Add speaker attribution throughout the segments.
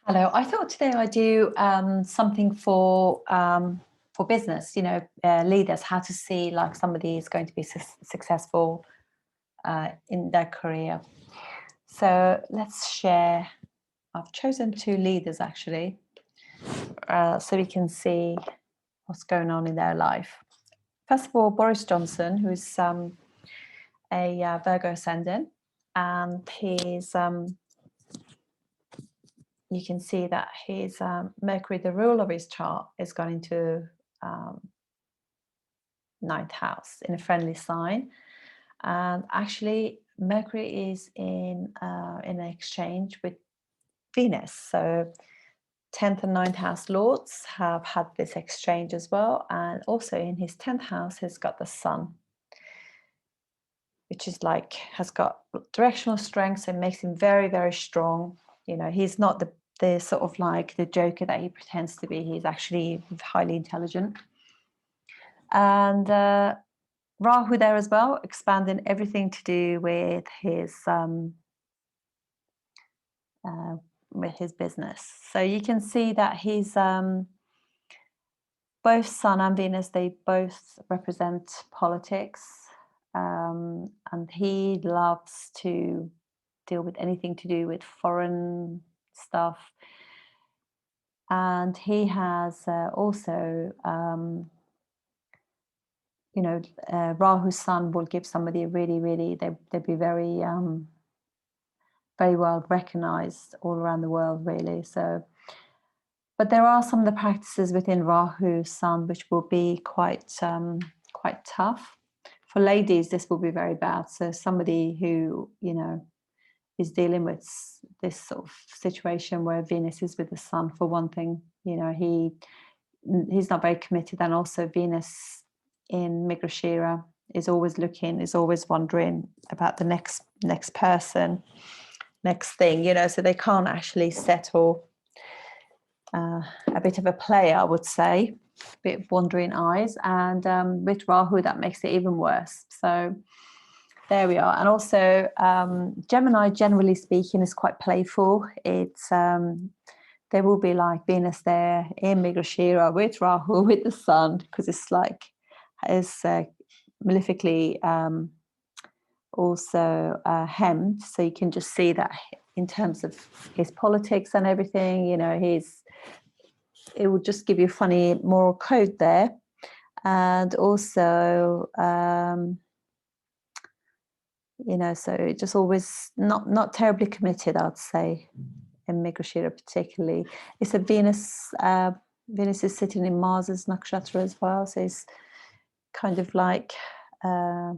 Speaker 1: Hello. I thought today I'd do something for business. Leaders, how to see like somebody is going to be successful in their career. So let's share. I've chosen two leaders actually, so we can see what's going on in their life. First of all, Boris Johnson, who is a Virgo ascendant, and he's you can see that his Mercury, the rule of his chart, is going into ninth house in a friendly sign. And actually, Mercury is in an exchange with Venus. So 10th and 9th house lords have had this exchange as well. And also in his 10th house, he's got the sun, which is like, has got directional strength. So it makes him very, very strong. He's not the sort of like the joker that he pretends to be. He's actually highly intelligent. And Rahu there as well, expanding everything to do with his business. So you can see that he's both Sun and Venus, they both represent politics, and he loves to deal with anything to do with foreign stuff. And he has also Rahu's sun will give somebody really, they'd be very well recognized all around the world, really. So, but there are some of the practices within Rahu's sun which will be quite tough. For ladies, this will be very bad. So somebody who, is dealing with this sort of situation where Venus is with the sun, for one thing, he's not very committed. And also Venus in Migrashira is always looking, is always wondering about the next person, next thing, so they can't actually settle. A bit of a player, I would say, a bit of wandering eyes. And with Rahu, that makes it even worse. So there we are. And also Gemini, generally speaking, is quite playful. It's there will be like Venus there in Migrashira with Rahu, with the sun, because it's like is malefically also hemmed. So you can just see that in terms of his politics and everything, it will just give you a funny moral code there. And also, so just always not terribly committed, I'd say, in Migrashira particularly. It's a Venus, Venus is sitting in Mars's Nakshatra as well. So it's kind of like, it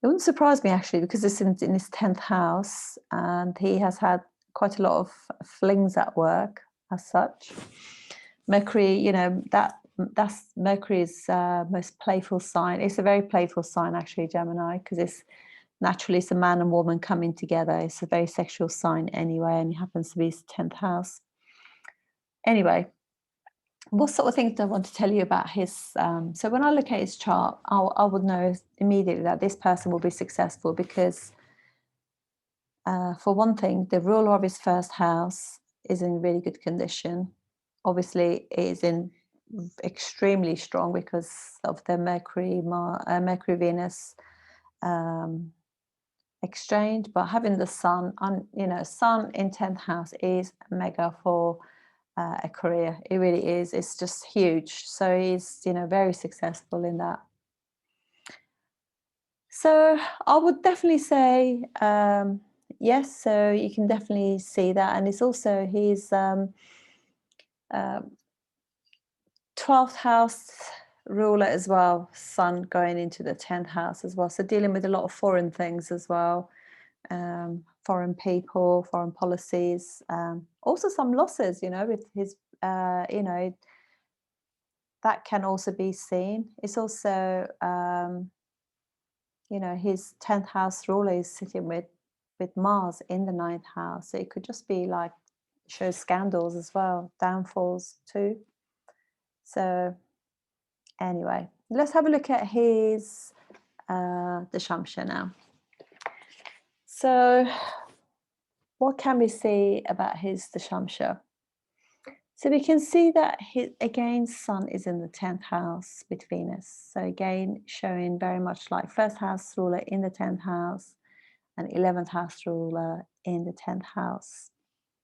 Speaker 1: wouldn't surprise me actually, because it's in his 10th house and he has had quite a lot of flings at work as such. Mercury, that's Mercury's most playful sign. It's a very playful sign actually, Gemini, because it's a man and woman coming together. It's a very sexual sign anyway, and it happens to be his 10th house. Anyway, what sort of things do I want to tell you about his? So when I look at his chart, I would know immediately that this person will be successful because, for one thing, the ruler of his first house is in really good condition. Obviously, it is in extremely strong because of the Mercury-Venus exchange. But having the sun, sun in 10th house is mega for a career. It really is. It's just huge. So he's very successful in that. So I would definitely say yes. So you can definitely see that, and it's also his 12th house ruler as well. Sun going into the 10th house as well. So dealing with a lot of foreign things as well. Foreign people, foreign policies, also some losses, with his, that can also be seen. It's also, his 10th house ruler is sitting with Mars in the 9th house. So it could just be like, shows scandals as well, downfalls too. So anyway, let's have a look at his Dashamsha now. So what can we say about his dashamsha? So we can see that again, Sun is in the 10th house with Venus. So again, showing very much like first house ruler in the 10th house and 11th house ruler in the 10th house.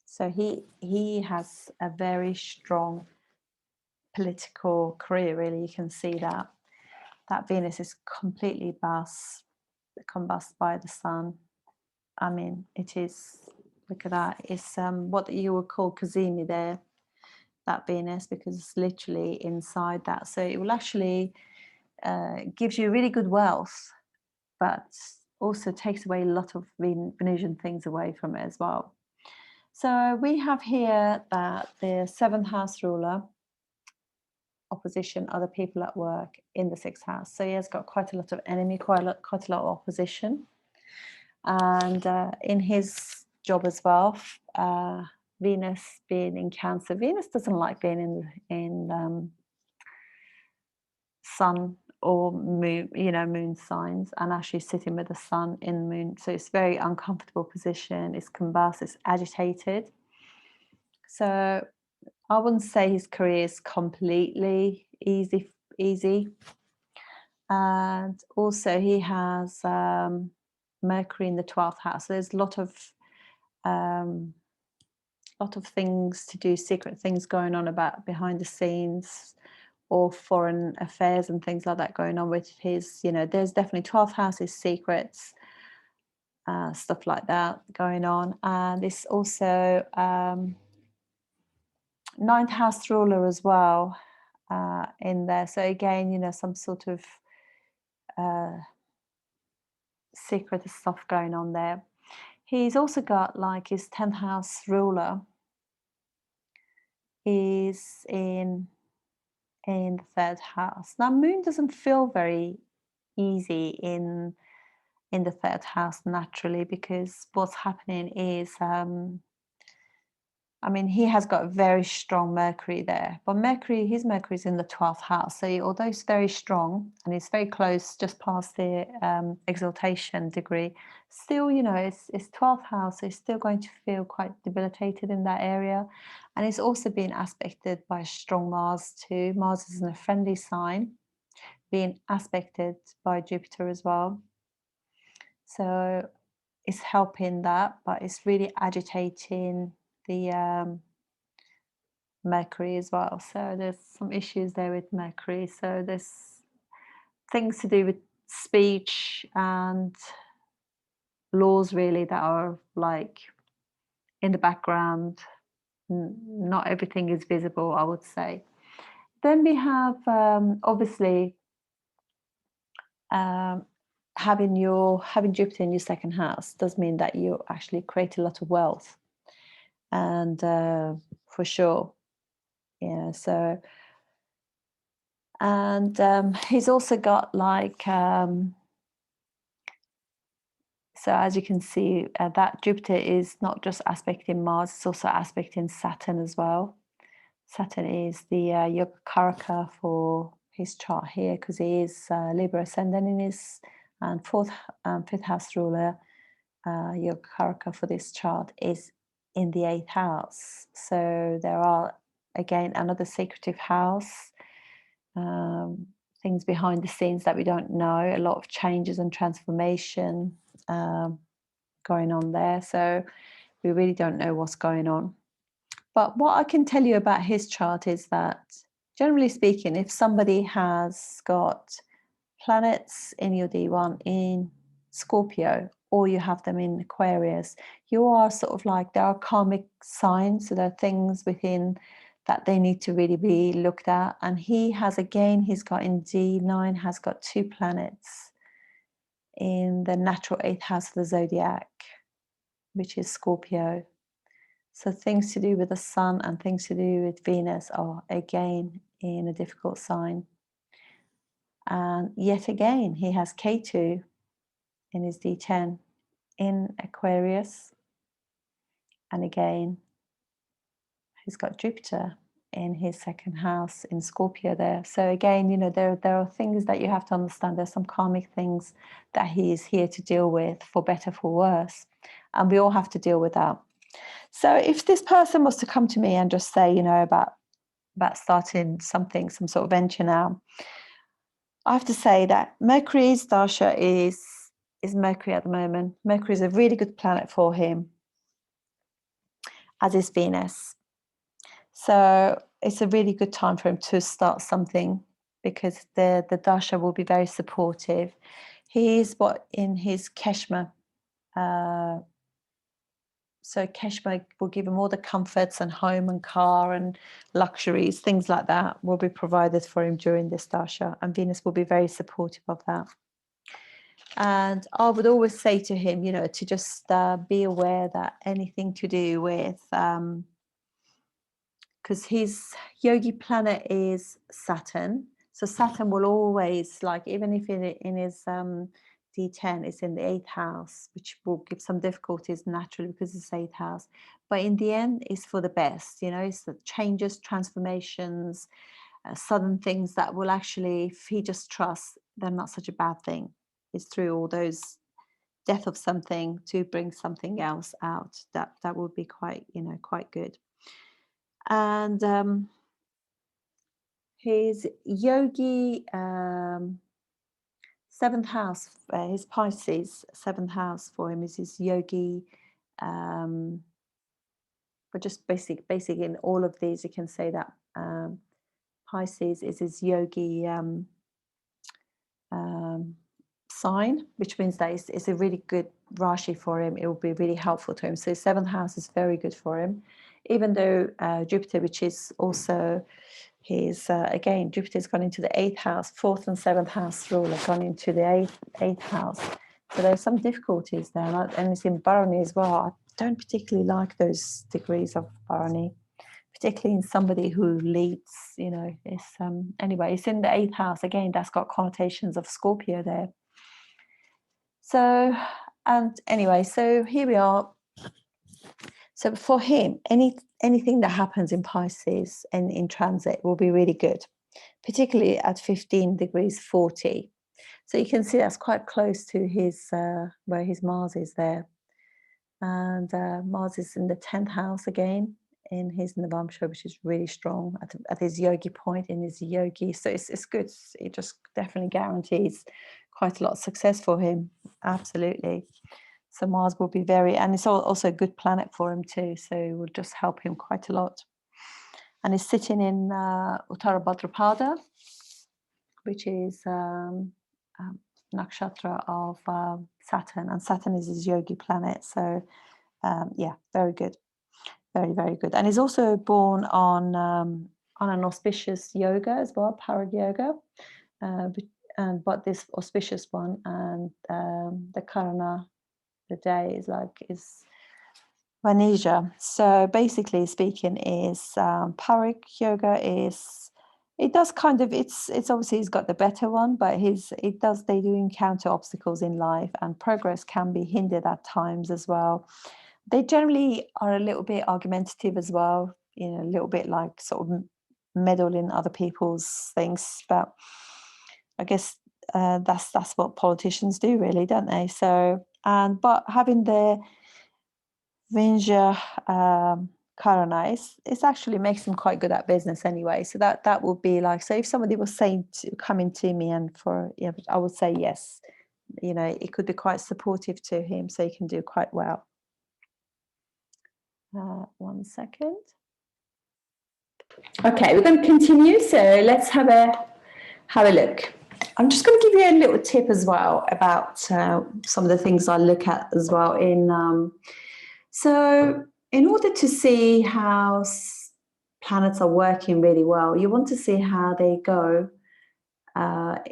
Speaker 1: So he has a very strong political career, really. You can see that Venus is completely combust by the Sun. I mean, it is, look at that, it's what you would call Kazemi there, that Venus, because it's literally inside that. So it will actually gives you really good wealth, but also takes away a lot of Venusian things away from it as well. So we have here that the 7th house ruler opposition other people at work in the 6th house. So he has got quite a lot of enemy, quite a lot of opposition. And in his job as well, Venus being in Cancer. Venus doesn't like being in Sun or moon, moon signs, and actually sitting with the Sun in moon. So it's very uncomfortable position. It's combust. It's agitated. So I wouldn't say his career is completely easy. And also he has Mercury in the 12th house. So there's a lot of things to do, secret things going on about behind the scenes, or foreign affairs and things like that going on with his, there's definitely 12th house is secrets, stuff like that going on. And it's also 9th house ruler as well in there. So again, some sort of secret stuff going on there. He's also got like his 10th house ruler is in the 3rd house. Now moon doesn't feel very easy in the 3rd house naturally, because what's happening is he has got very strong Mercury there, but his Mercury is in the 12th house. So although it's very strong and it's very close, just past the exaltation degree, still, it's 12th house. So it's still going to feel quite debilitated in that area. And it's also being aspected by strong Mars too. Mars is in a friendly sign, being aspected by Jupiter as well. So it's helping that, but it's really agitating the Mercury as well. So there's some issues there with Mercury. So there's things to do with speech and laws really that are like in the background. Not everything is visible, I would say. Then we have obviously having Jupiter in your 2nd house does mean that you actually create a lot of wealth, and for sure, so, and he's also got like so as you can see, that Jupiter is not just aspecting Mars, it's also aspecting Saturn as well. Saturn is the Yogacaraka for his chart here, because he is Libra ascendant in his, and 5th house ruler, Yogacaraka for this chart is in the 8th house. So there are, again, another secretive house, things behind the scenes that we don't know, a lot of changes and transformation going on there. So we really don't know what's going on. But what I can tell you about his chart is that, generally speaking, if somebody has got planets in your D1 in Scorpio, or you have them in Aquarius, you are sort of like, there are karmic signs, so there are things within that they need to really be looked at. And he's got in D9, has got 2 planets in the natural 8th house of the zodiac, which is Scorpio. So things to do with the Sun and things to do with Venus are again in a difficult sign. And yet again, he has K2 in his D10 in Aquarius. And again, he's got Jupiter in his 2nd house in Scorpio there. So again, there are things that you have to understand. There's some karmic things that he is here to deal with, for better, for worse. And we all have to deal with that. So if this person was to come to me and just say, you know, about starting something, some sort of venture now, I have to say that Mercury's dasha is Mercury at the moment. Mercury is a really good planet for him, as is Venus. So it's a really good time for him to start something, because the dasha will be very supportive. He is in his Keshma. So Keshma will give him all the comforts and home and car and luxuries, things like that will be provided for him during this dasha, and Venus will be very supportive of that. And I would always say to him, you know, to just be aware that anything to do with, because his yogi planet is Saturn. So Saturn will always, like, even if in his D10 is in the 8th house, which will give some difficulties naturally because it's 8th house. But in the end, it's for the best, you know, it's the changes, transformations, sudden things that will actually, if he just trusts, they're not such a bad thing. It's through all those death of something to bring something else out that would be quite, you know, quite good. And his yogi 7th house, his Pisces 7th house for him is his yogi, but just basic in all of these you can say that Pisces is his yogi sign, which means that it's a really good Rashi for him. It will be really helpful to him. So 7th house is very good for him, even though Jupiter, which is also his, again, Jupiter's gone into the 8th house, 4th and 7th house rule have gone into the 8th house. So there's some difficulties there. And it's in Barony as well. I don't particularly like those degrees of Barony, particularly in somebody who leads, you know. It's anyway, it's in the 8th house. Again, that's got connotations of Scorpio there. So, and anyway, so here we are. So for him, anything that happens in Pisces and in transit will be really good, particularly at 15 degrees 40. So you can see that's quite close to his where his Mars is there. And Mars is in the 10th house again in his Navamsha, which is really strong at his yogi point in his yogi. So it's good. It just definitely guarantees quite a lot of success for him. Absolutely. So Mars will be and it's also a good planet for him too. So it will just help him quite a lot. And he's sitting in Uttara Bhadrapada, which is Nakshatra of Saturn. And Saturn is his yogi planet. So yeah, very good. Very, very good. And he's also born on an auspicious yoga as well, Parag Yoga. But this auspicious one, and the Karana, the day is Vanisha. So basically speaking is Parag Yoga is, it does kind of, it's obviously he's got the better one, but they do encounter obstacles in life, and progress can be hindered at times as well. They generally are a little bit argumentative as well, you know, a little bit like sort of meddle in other people's things, but I guess that's what politicians do, really, don't they? So, but having the Vinja Karana, it actually makes them quite good at business anyway. So that would be like, so if somebody was saying coming to me and I would say yes, you know, it could be quite supportive to him, so he can do quite well. 1 second. Okay, we're going to continue. So let's have a look. I'm just going to give you a little tip as well about some of the things I look at as well so in order to see how planets are working really well, you want to see how they go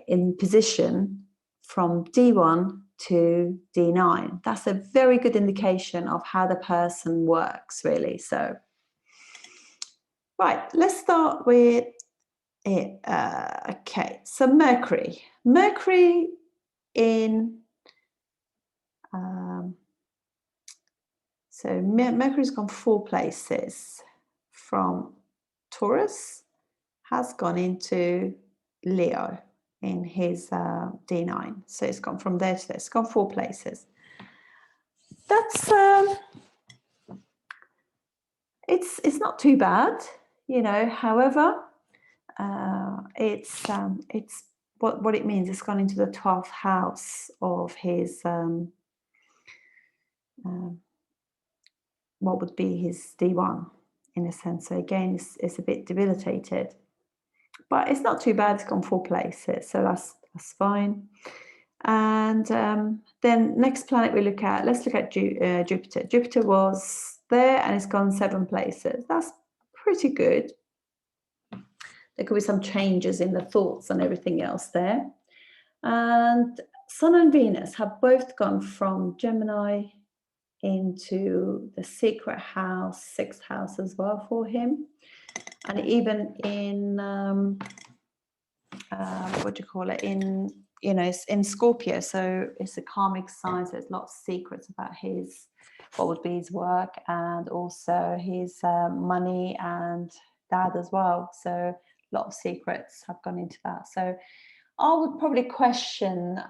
Speaker 1: in position from D1 to D9. That's a very good indication of how the person works, really. So, right, let's start with it. Okay, so Mercury in so Mercury's gone 4 places. From Taurus, has gone into Leo in his D9. So it's gone from there to there. It's gone 4 places. That's it's not too bad, you know. However, it's what it means. It's gone into the 12th house of his what would be his D1 in a sense. So again, it's a bit debilitated, but it's not too bad. It's gone 4 places, so that's fine. And then next planet we look at, let's look at Jupiter. Jupiter was there and it's gone 7 places. That's pretty good. There could be some changes in the thoughts and everything else there. And Sun and Venus have both gone from Gemini into the secret house, 6th house as well for him. And even in, what do you call it? In, you know, it's in Scorpio. So it's a karmic sign. So there's lots of secrets about his, what would be his work and also his money and dad as well. So a lot of secrets have gone into that. So I would probably question,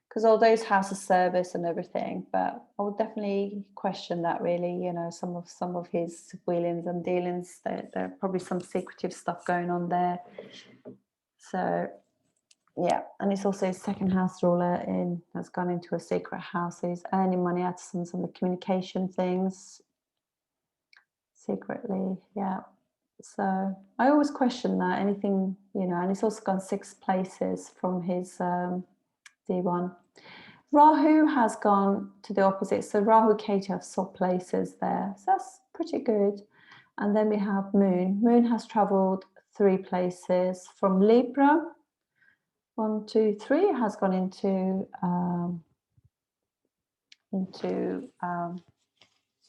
Speaker 1: because all those houses service and everything, but I would definitely question that really, you know, some of his wheelings and dealings, there are probably some secretive stuff going on there. So yeah, and it's also his 2nd house ruler has gone into a secret house. So he's earning money out of some of the communication things secretly, yeah. So I always question that, anything, you know, and it's also gone 6 places from his D1. Rahu has gone to the opposite. So Rahu, Ketu have swapped places there. So that's pretty good. And then we have Moon. Moon has traveled 3 places from Libra. 1, 2, 3 has gone into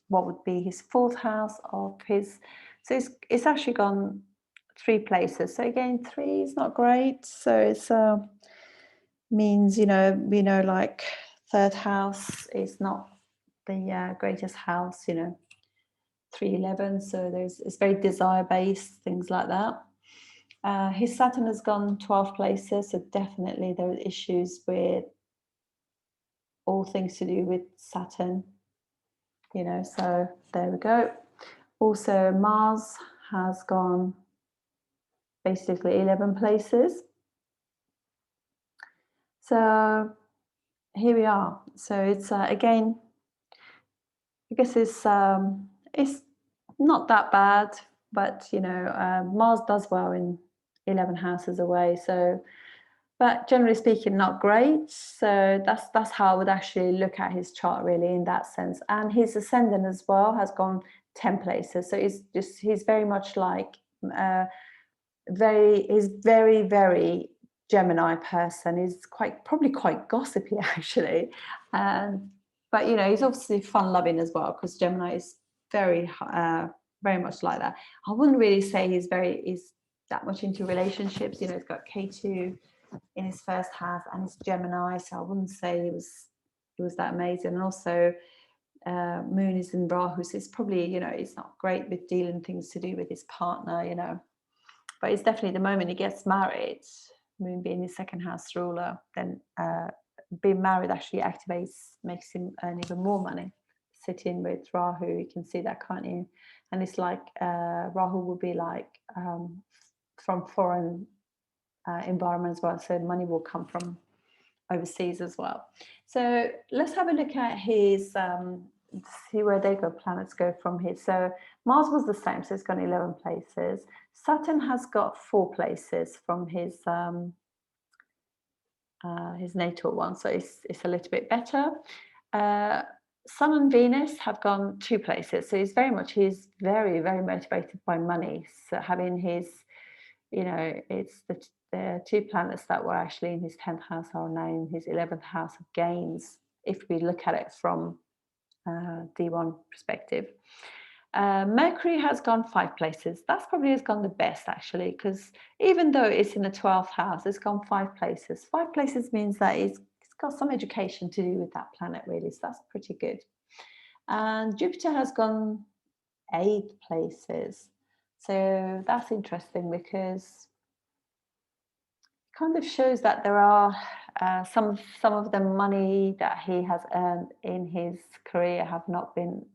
Speaker 1: what would be his 4th house of his. So it's actually gone 3 places. So again, 3 is not great. So it's means, you know, we know like 3rd house is not the greatest house, you know, 311. So it's very desire based, things like that. His Saturn has gone 12 places, so definitely there are issues with all things to do with Saturn, you know, so there we go. Also, Mars has gone basically 11 places. So here we are. So it's again, I guess it's not that bad, but you know, Mars does well in 11 houses away. So, but generally speaking, not great. So that's how I would actually look at his chart really in that sense. And his ascendant as well has gone 10 places. So he's very much like he's very Gemini person. He's probably quite gossipy actually, but you know, he's obviously fun loving as well, because Gemini is very much like that. I wouldn't really say he's that much into relationships. You know, he's got K2 in his 1st house and he's Gemini, so I wouldn't say he was that amazing. And also Moon is in Rahu, so it's probably, you know, it's not great with dealing things to do with his partner, you know. But it's definitely the moment he gets married, Moon being his 2nd house ruler, then being married actually makes him earn even more money. Sitting with Rahu, you can see that, can't you? And it's like Rahu will be like from foreign environment as well, so money will come from overseas as well. So let's have a look at his see where planets go from here. So Mars was the same, so it's gone 11 places. Saturn has got 4 places from his natal one, so it's a little bit better. Sun and Venus have gone 2 places, so he's very motivated by money. So having his, you know, it's the 2 planets that were actually in his 10th house are now in his 11th house of gains, if we look at it from D1 perspective. Mercury has gone 5 places. That's probably has gone the best actually, because even though it's in the 12th house, it's gone 5 places. 5 places means that it's got some education to do with that planet really, so that's pretty good. And Jupiter has gone 8 places. So that's interesting, because it kind of shows that there are some of the money that he has earned in his career have not been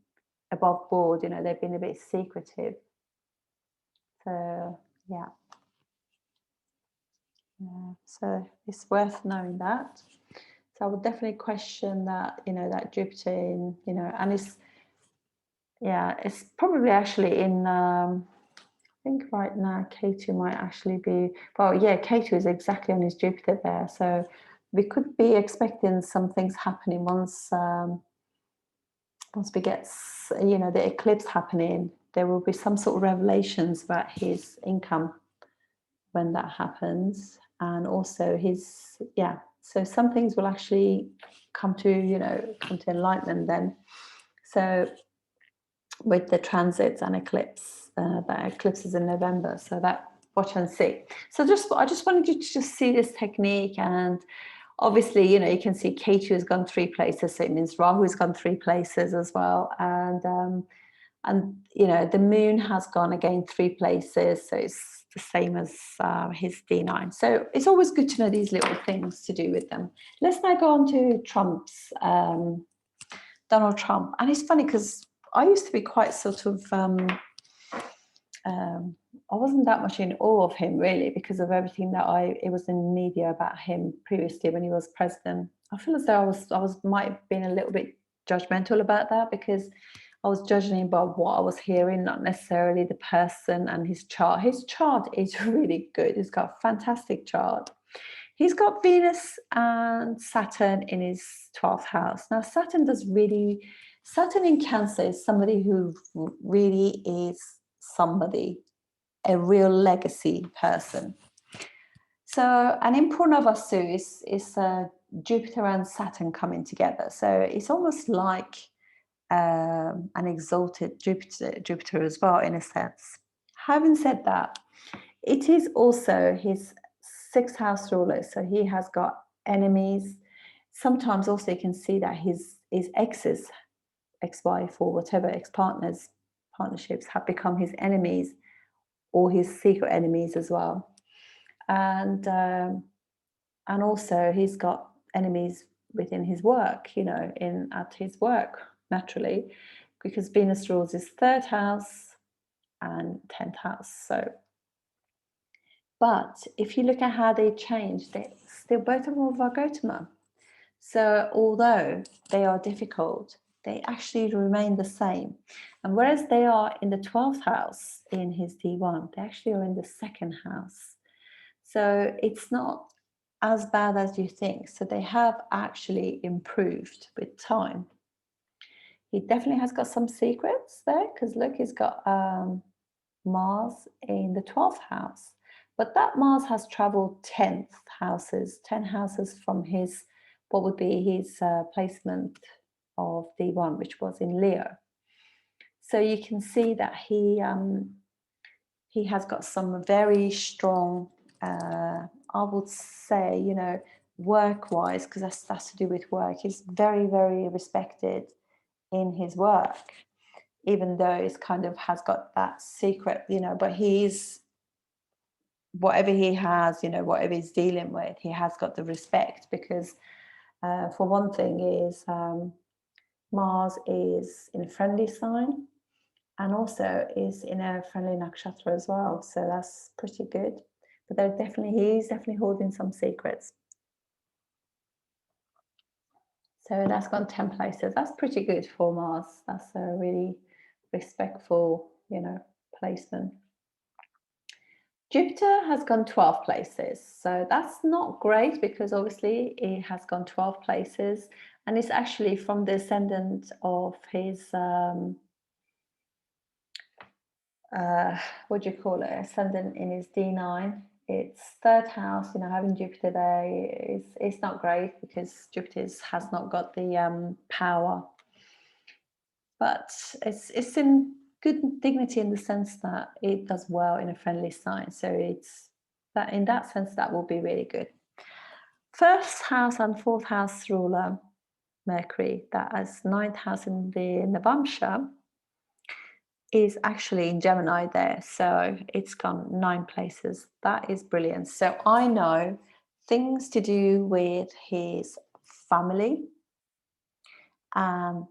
Speaker 1: above board, you know, they've been a bit secretive. So yeah. So it's worth knowing that. So I would definitely question that, you know, that Jupiter in, you know, and it's probably actually in, I think right now K2 might actually be, well, yeah, K2 is exactly on his Jupiter there. So we could be expecting some things happening once we get, you know, the eclipse happening. There will be some sort of revelations about his income when that happens, and also his, so some things will actually come to enlightenment then. So with the transits and eclipse, that eclipse is in November, so that watch and see. So I just wanted you to just see this technique, and obviously, you know, you can see K2 has gone 3 places, so it means Rahu has gone 3 places as well, and you know, the moon has gone again 3 places, so it's the same as his D9. So it's always good to know these little things to do with them. Let's now go on to Trump's, Donald Trump. And it's funny because I used to be quite sort of, I wasn't that much in awe of him really, because of everything that it was in media about him previously when he was president. I feel as though I might have been a little bit judgmental about that, because I was judging him by what I was hearing, not necessarily the person and his chart. His chart is really good. He's got a fantastic chart. He's got Venus and Saturn in his 12th house. Now, Saturn in Cancer is somebody who really is somebody, a real legacy person. So, and in Purnavasu is Jupiter and Saturn coming together. So it's almost like an exalted Jupiter as well, in a sense. Having said that, it is also his 6th house ruler, so he has got enemies. Sometimes also you can see that his exes, ex-wife or whatever, ex-partners, partnerships have become his enemies or his secret enemies as well. And also he's got enemies within his work, you know, at his work, naturally, because Venus rules his 3rd house and 10th house. So, but if you look at how they change, they still both are all Vargotama. So although they are difficult, they actually remain the same. And whereas they are in the 12th house in his D1, they actually are in the 2nd house. So it's not as bad as you think. So they have actually improved with time. He definitely has got some secrets there, because look, he's got Mars in the 12th house. But that Mars has traveled 10 houses from his, what would be his placement of D1, which was in Leo. So you can see that he has got some very strong, I would say, you know, work-wise, because that's to do with work. He's very, very respected in his work, even though it's kind of has got that secret, you know, but he's, whatever he has, you know, whatever he's dealing with, he has got the respect, because for one thing is Mars is in a friendly sign, and also is in a friendly nakshatra as well. So that's pretty good. But he's definitely holding some secrets. So that's gone 10 places. That's pretty good for Mars. That's a really respectful, you know, placement. Jupiter has gone 12 places. So that's not great, because obviously it has gone 12 places, and it's actually from the ascendant of his, what do you call it? Ascendant in his D9. It's 3rd house, you know, having Jupiter there it's not great, because Jupiter has not got the power. But it's in good dignity, in the sense that it does well in a friendly sign. So it's that, in that sense, that will be really good. 1st house and 4th house ruler Mercury, that is 9th house in the Navamsha, is actually in Gemini there. So it's gone 9 places. That is brilliant. So I know things to do with his family and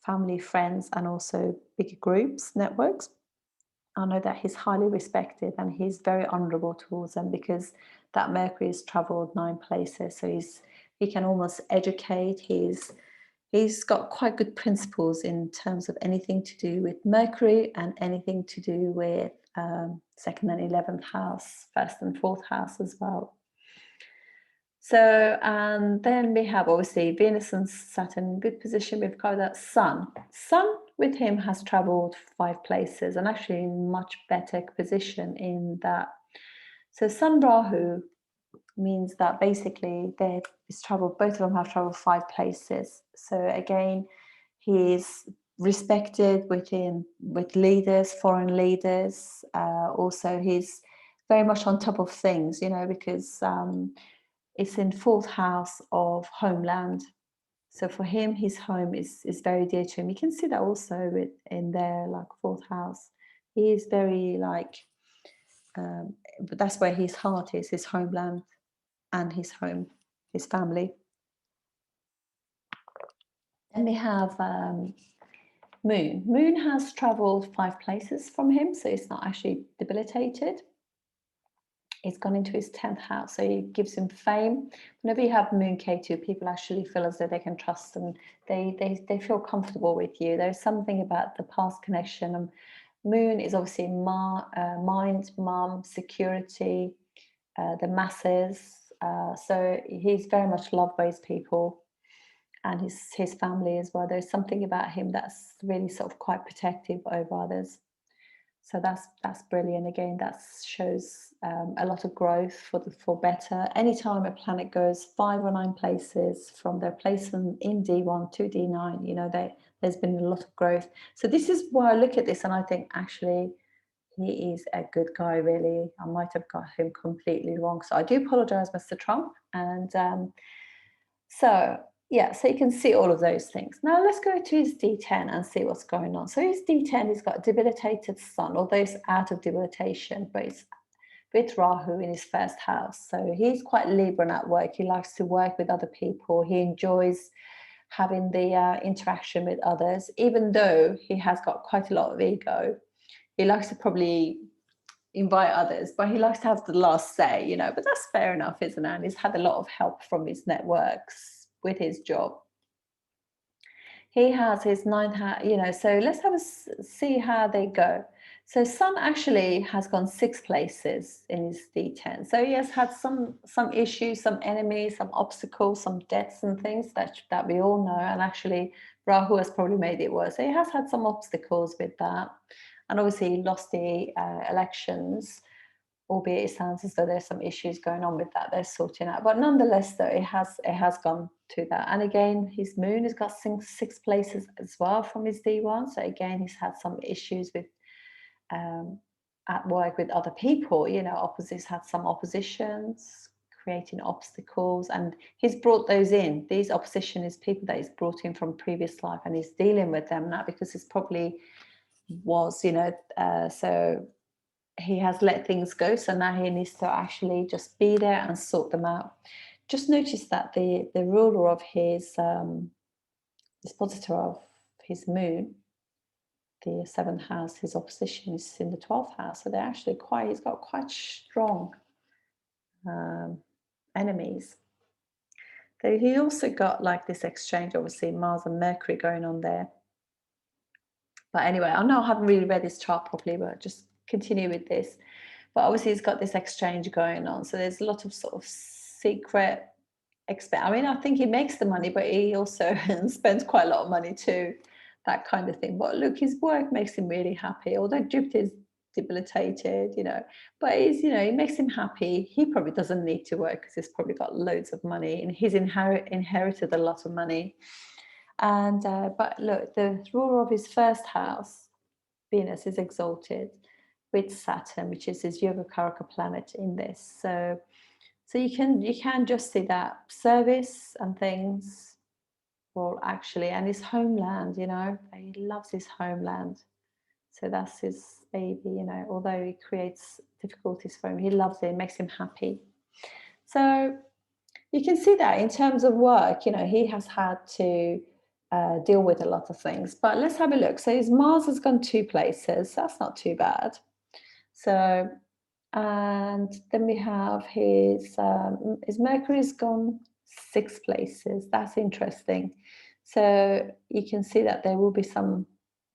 Speaker 1: family, friends, and also bigger groups, networks. I know that he's highly respected and he's very honourable towards them, because that Mercury has travelled 9 places. So he can almost educate. He's got quite good principles in terms of anything to do with Mercury and anything to do with second and 11th house, first and fourth house as well. So, and then we have obviously Venus and Saturn, good position. We've covered that. Sun with him has traveled 5 places, and actually in much better position in that. So Sun Rahu means that basically both of them have traveled 5 places. So again, he's respected with leaders, foreign leaders. Also, he's very much on top of things, because it's in 4th house of homeland. So for him, his home is very dear to him. You can see that also in their 4th house. He is very but that's where his heart is, his homeland and his home, his family. Then we have Moon. Moon has traveled 5 places from him, so it's not actually debilitated. It's gone into his 10th house, so it gives him fame. Whenever you have Moon K2, people actually feel as though they can trust them. They feel comfortable with you. There's something about the past connection. Moon is obviously mind, mum, security, the masses. So he's very much loved by his people and his family as well. There's something about him that's really sort of quite protective over others. So that's brilliant. Again, that shows a lot of growth for better. Anytime a planet goes 5 or 9 places from their placement in D1 to D9, there's been a lot of growth. So this is why I look at this and I think actually he is a good guy, really. I might have got him completely wrong. So I do apologize, Mr. Trump. And so you can see all of those things. Now let's go to his D10 and see what's going on. So his D10, he's got a debilitated sun, although it's out of debilitation, but it's with Rahu in his 1st house. So he's quite Libran at work. He likes to work with other people. He enjoys having the interaction with others, even though he has got quite a lot of ego. He likes to probably invite others, but he likes to have the last say, but that's fair enough, isn't it? And he's had a lot of help from his networks with his job. He has his 9th house, so let's see how they go. So Sun actually has gone 6 places in his D10. So he has had some issues, some enemies, some obstacles, some debts and things that we all know. And actually Rahu has probably made it worse. So he has had some obstacles with that. And obviously he lost the elections, albeit it sounds as though there's some issues going on with that they're sorting out. But nonetheless, though, it has gone to that. And again, his moon has got 6 places as well from his D1. So again, he's had some issues with at work with other people. Opposites had some oppositions, creating obstacles, and he's brought those in. These opposition is people that he's brought in from previous life, and he's dealing with them now because he's probably was, so he has let things go. So now he needs to actually just be there and sort them out. Just notice that the ruler of his dispositor of his moon, the 7th house, his opposition is in the 12th house. So they're actually he's got quite strong enemies. So he also got this exchange, obviously Mars and Mercury going on there. But anyway, I know I haven't really read this chart properly, but just continue with this. But obviously he's got this exchange going on. So there's a lot of sort of secret I think he makes the money, but he also spends quite a lot of money too, that kind of thing. But look, his work makes him really happy, although Jupiter is debilitated, but he makes him happy. He probably doesn't need to work because he's probably got loads of money and he's inherited a lot of money. And but look, the ruler of his 1st house, Venus, is exalted with Saturn, which is his Yogacaraka planet in this. So you can just see that service and things. Well, actually, and his homeland, he loves his homeland. So that's his baby, although he creates difficulties for him, he loves it, it makes him happy. So you can see that in terms of work, he has had to deal with a lot of things. But let's have a look. So his Mars has gone 2 places. That's not too bad. So, and then we have his Mercury's gone 6 places. That's interesting. So you can see that there will be some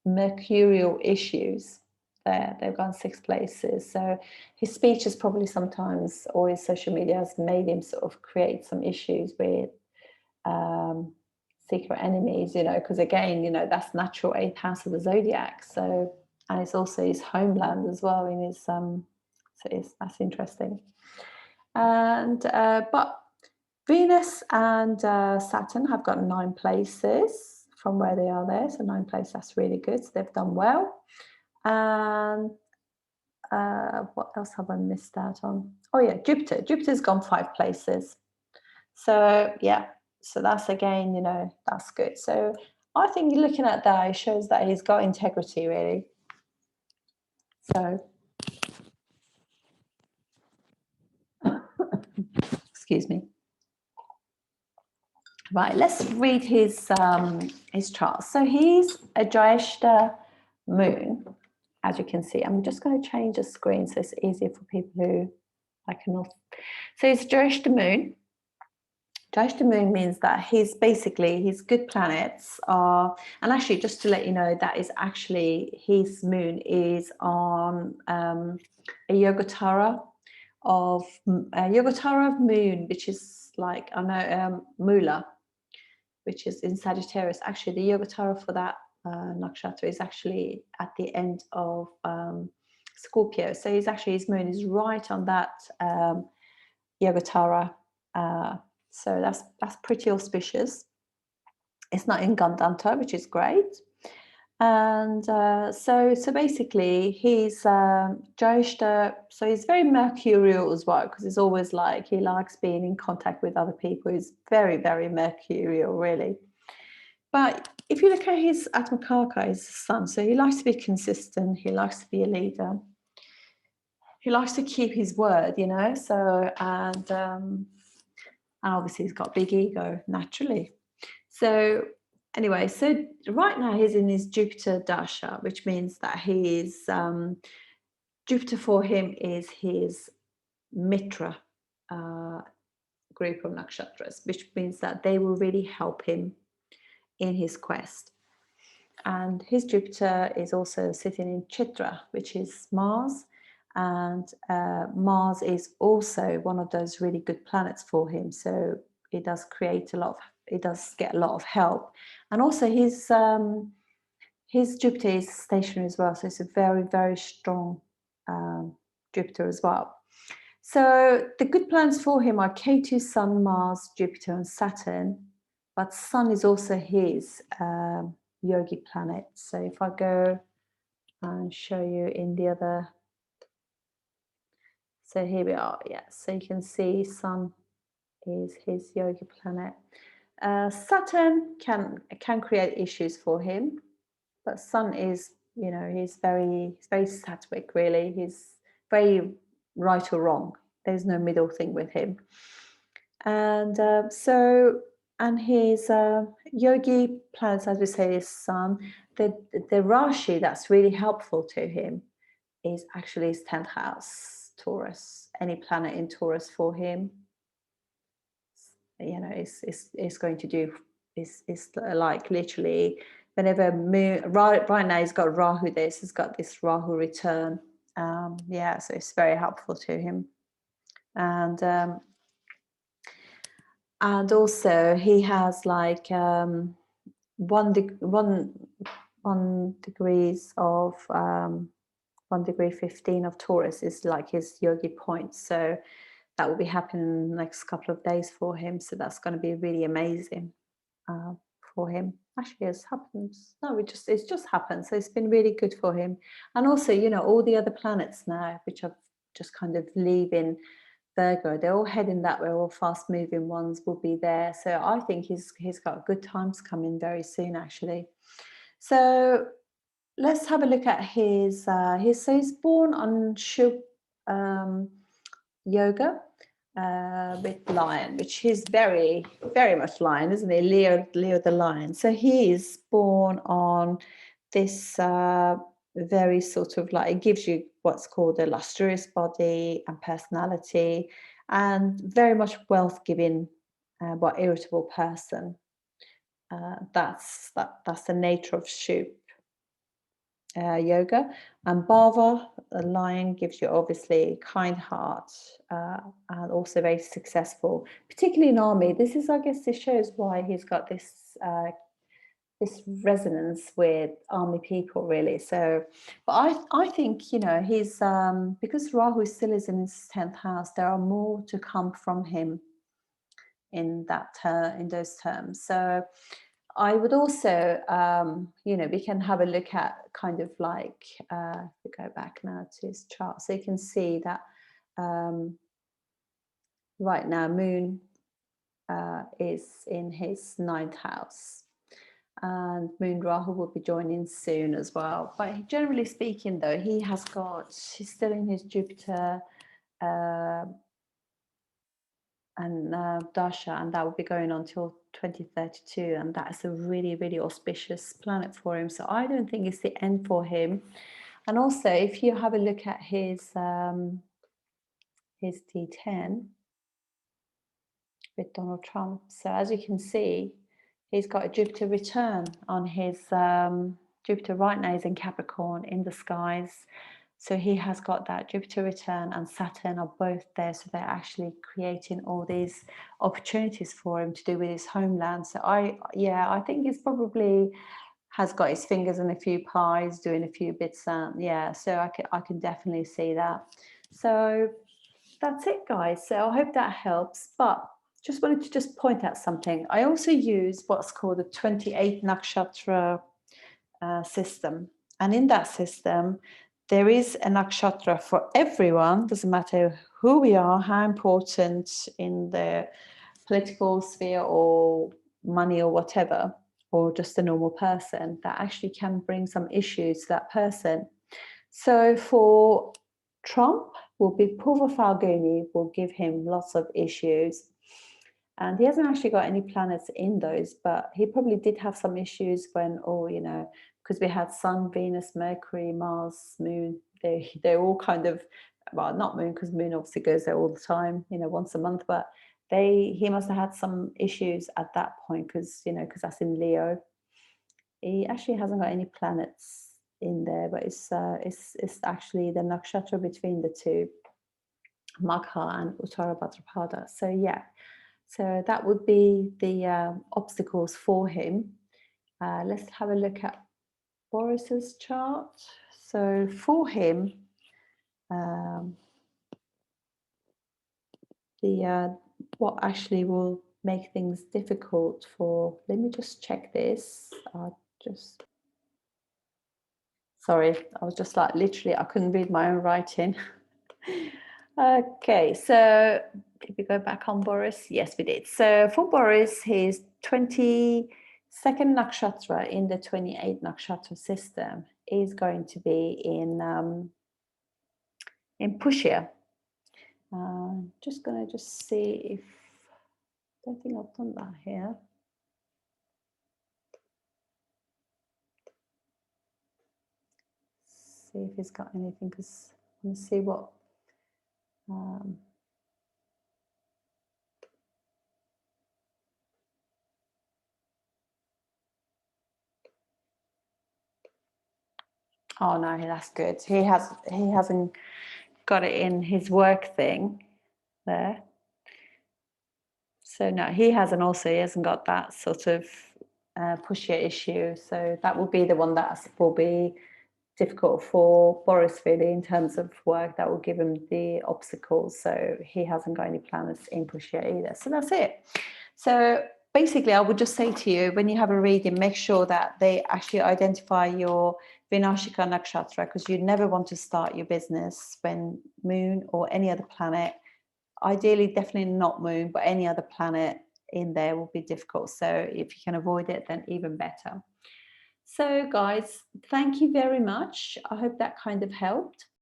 Speaker 1: mercurial issues there. They've gone 6 places. So his speech is probably sometimes, or his social media has made him sort of create some issues with secret enemies, you know, because again, you know, that's natural 8th house of the zodiac. So, and it's also his homeland as well in his so that's interesting. And but Venus and Saturn have got 9 places from where they are there. So 9 places, that's really good. So they've done well. And what else have I missed out on? Oh yeah, Jupiter. Jupiter's gone 5 places. So yeah, so that's again, you know, that's good. So I think looking at that, it shows that he's got integrity really. So excuse me. Right, let's read his chart. So he's a Jyeshta moon, as you can see. I'm just going to change the screen so it's easier for people who I can also. So it's Jyeshta moon. Jyeshta moon means that he's basically his good planets are, and actually just to let you know, that is actually his moon is on a Yogatara of moon, which is like I know Mula, which is in Sagittarius. Actually, the Yogatara for that Nakshatra is actually at the end of Scorpio. So he's actually, his moon is right on that Yogatara. So that's pretty auspicious. It's not in Gandanta, which is great. And so basically he's Jyeshta, so he's very mercurial as well, because he's always like, he likes being in contact with other people. He's very, very mercurial, really. But if you look at his Atmakaka, his sun, so he likes to be consistent, he likes to be a leader, he likes to keep his word, you know. So and obviously he's got big ego naturally. So anyway, so right now he's in his Jupiter dasha, which means that he's Jupiter for him is his Mitra group of nakshatras, which means that they will really help him in his quest. And his Jupiter is also sitting in Chitra, which is Mars, and Mars is also one of those really good planets for him. So it does create a lot of, it does get a lot of help. And also his Jupiter is stationary as well, so it's a very, very strong Jupiter as well. So the good planets for him are Ketu, Sun, Mars, Jupiter, and Saturn. But Sun is also his yogi planet. So if I go and show you in the other, so here we are. Yeah, so you can see Sun is his yogi planet. Saturn can create issues for him, but Sun is, you know, he's very sattvic, really. He's very right or wrong. There's no middle thing with him. And and his yogi planets, as we say, is Sun. The Rashi that's really helpful to him is actually his 10th house, Taurus. Any planet in Taurus for him, you know, is going to do, is like literally whenever moon, right now he's got Rahu there, so he's got this Rahu return. Yeah, so it's very helpful to him. And also he has like 1 degrees of 1 degree 15 of Taurus is like his yogi point. So that will be happening in the next couple of days for him. So that's going to be really amazing for him. Actually, it's happened. No, it's just happened. So it's been really good for him. And also, you know, all the other planets now, which are just kind of leaving Virgo, they're all heading that way. All fast moving ones will be there. So I think he's got good times coming very soon, actually. So let's have a look at his so he's born on Shub Yoga, with Lion, which he's very, very much Lion, isn't he? Leo the Lion. So he is born on this very sort of like, it gives you what's called a lustrous body and personality, and very much wealth giving, but irritable person. That's the nature of Shup yoga. And Bhava, the lion, gives you obviously kind heart, and also very successful, particularly in army. This is, I guess, this shows why he's got this this resonance with army people, really. So, but I think, you know, he's because Rahu still is in his 10th house, there are more to come from him in that in those terms. So I would also, you know, we can have a look at kind of like, if we go back now to his chart, so you can see that right now Moon is in his 9th house, and Moon Rahu will be joining soon as well. But generally speaking, though, he's still in his Jupiter and dasha, and that will be going on till 2032, and that's a really, really auspicious planet for him. So I don't think it's the end for him. And also, if you have a look at his D10 with Donald Trump, so as you can see, he's got a Jupiter return on his Jupiter right now is in Capricorn in the skies. So he has got that Jupiter return, and Saturn are both there. So they're actually creating all these opportunities for him to do with his homeland. So I think he's probably has got his fingers in a few pies, doing a few bits. So I can definitely see that. So that's it, guys. So I hope that helps. But just wanted to just point out something. I also use what's called the 28 Nakshatra system. And in that system, there is a nakshatra for everyone. Doesn't matter who we are, how important in the political sphere or money or whatever, or just a normal person, that actually can bring some issues to that person. So for Trump, will be Purva Falguni, will give him lots of issues. And he hasn't actually got any planets in those, but he probably did have some issues when, you know, because we had Sun, Venus, Mercury, Mars, Moon. They're all kind of, well, not Moon, because Moon obviously goes there all the time, you know, once a month. But he must have had some issues at that point, because, you know, because that's in Leo. He actually hasn't got any planets in there, but it's actually the nakshatra between the two, Magha and Uttara Bhadrapada. So yeah. So that would be the obstacles for him. Let's have a look at Boris's chart. So for him, what actually will make things difficult for, let me just check this. Sorry, I was just like, literally, I couldn't read my own writing. Okay, so did we go back on Boris? Yes, we did. So for Boris, his 22nd nakshatra in the 28 nakshatra system is going to be in Pushya. Just gonna see if, I don't think I've done that here. See if he's got anything, because let me see what. Oh no, that's good. He hasn't got it in his work thing there. So no, he hasn't got that sort of pushy issue. So that will be the one that will be difficult for Boris, really, in terms of work. That will give him the obstacles. So he hasn't got any planets in Pushya either. So that's it. So basically, I would just say to you, when you have a reading, make sure that they actually identify your Vinashika Nakshatra, because you never want to start your business when Moon or any other planet, ideally definitely not Moon, but any other planet in there will be difficult. So if you can avoid it, then even better. So guys, thank you very much. I hope that kind of helped.